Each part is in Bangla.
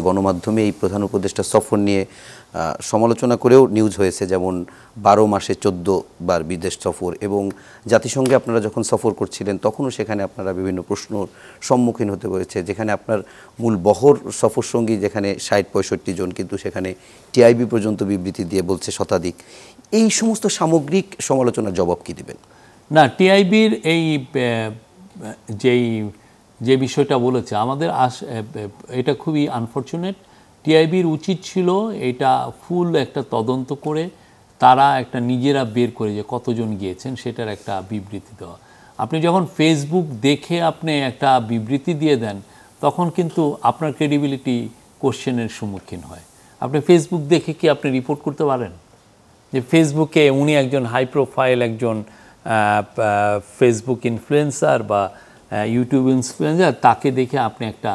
গণমাধ্যমে এই প্রধান উপদেষ্টা সফর নিয়ে সমালোচনা করেও নিউজ হয়েছে, যেমন 12 মাসে 14 বার বিদেশ সফর, এবং জাতিসংঘে আপনারা যখন সফর করছিলেন তখনও সেখানে আপনারা বিভিন্ন প্রশ্নর সম্মুখীন হতে হয়েছে, যেখানে আপনার মূল বহর সফরসঙ্গী যেখানে 60-65 জন, কিন্তু সেখানে টিআইবি পর্যন্ত বিবৃতি দিয়ে বলছে শতাধিক। এই সমস্ত সামগ্রিক সমালোচনার জবাব কি দিবেন? না, টিআইবির এই যে বিষয়টা বলেছে আমাদের এটা খুবই আনফরচুনেট। টিআইবির উচিত ছিল এটা ফুল একটা তদন্ত করে তারা একটা নিজেরা বের করে যে কতজন গিয়েছেন সেটার একটা বিবৃতি দেওয়া। আপনি যখন ফেসবুক দেখে আপনি একটা বিবৃতি দিয়ে দেন তখন কিন্তু আপনার ক্রেডিবিলিটি কোশ্চেনের সম্মুখীন হয়। আপনি ফেসবুক দেখে কি আপনি রিপোর্ট করতে পারেন যে ফেসবুকে উনি একজন হাই প্রোফাইল একজন ফেসবুক ইনফ্লুয়েন্সার বা ইউটিউব ইনফ্লুয়েন্সার, তাকে দেখে আপনি একটা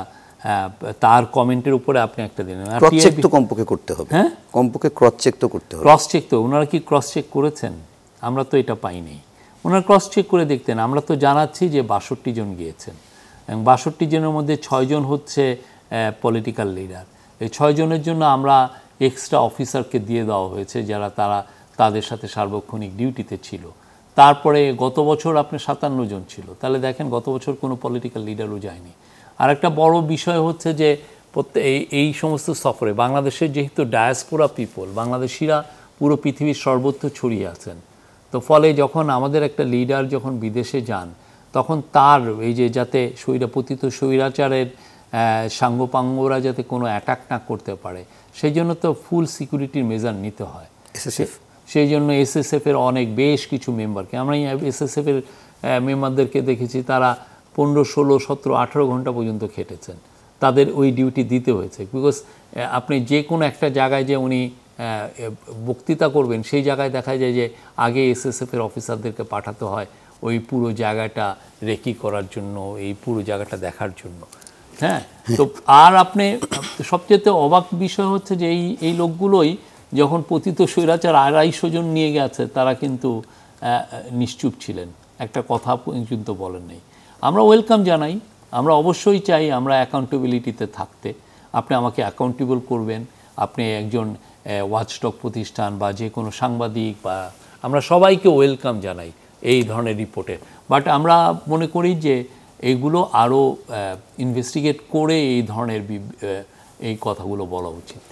তার কমেন্টের উপরে আপনি একটা দিন ক্রস চেক তো কমপক্ষে করতে হবে। হ্যাঁ, কমপক্ষে ক্রস চেক তো করতে হবে। ক্রস চেক তো ওনারা কি ক্রস চেক করেছেন? আমরা তো এটা পাইনি। ওনারা ক্রস চেক করে দেখতেন। আমরা তো জানাচ্ছি যে 62 জন গিয়েছেন এবং 62 জনের মধ্যে 6 জন হচ্ছে পলিটিক্যাল লিডার। এই 6 জনের জন্য আমরা এক্সট্রা অফিসারকে দিয়ে দেওয়া হয়েছে যারা তাদের সাথে সার্বক্ষণিক ডিউটিতে ছিল। তারপরে গত বছর আপনি 57 জন ছিল, তাহলে দেখেন গত বছর কোনো পলিটিক্যাল লিডারও যায়নি। আর একটা বড় বিষয় হচ্ছে যে এই সমস্ত সফরে বাংলাদেশের যেহেতু ডায়াসপোরা পিপল, বাংলাদেশিরা পুরো পৃথিবীর সর্বত্র ছড়িয়ে আছেন, তো ফলে যখন আমাদের একটা লিডার যখন বিদেশে যান তখন তার এই যে যাতে পতিত স্বৈরাচারের সাঙ্গপাঙ্গরা যাতে কোনো অ্যাটাক না করতে পারে সেই জন্য তো ফুল সিকিউরিটির মেজার নিতে হয়। সেই জন্য এসএসএফের বেশ কিছু মেম্বারকে আমরা এসএসএফের মেম্বারদেরকে দেখেছি তারা 15, 16, 17, 18 ঘন্টা পর্যন্ত খেটেছেন। তাদের ওই ডিউটি দিতে হয়েছে বিকজ আপনি যে কোনো একটা জায়গায় যে উনি বক্তৃতা করবেন সেই জায়গায় দেখা যায় যে আগে এসএসএফের অফিসারদেরকে পাঠাতে হয় ওই পুরো জায়গাটা রেকি করার জন্য, এই পুরো জায়গাটা দেখার জন্য। হ্যাঁ, তো আর আপনি সবচেয়ে অবাক বিষয় হচ্ছে যে এই লোকগুলোই যখন পতিত স্বৈরাচার 250 জন নিয়ে গেছে তারা কিন্তু নিশ্চুপ ছিলেন, একটা কথা পর্যন্ত বলেন নাই। আমরা ওয়েলকাম জানাই, আমরা অবশ্যই চাই আমরা অ্যাকাউন্টেবিলিটিতে থাকতে। আপনি আমাকে অ্যাকাউন্টেবল করবেন, আপনি একজন ওয়াচডগ প্রতিষ্ঠান বা যে কোনো সাংবাদিক বা আমরা সবাইকে ওয়েলকাম জানাই এই ধরনের রিপোর্টে। বাট আমরা মনে করি যে এইগুলো আরও ইনভেস্টিগেট করে এই ধরনের এই কথাগুলো বলা উচিত।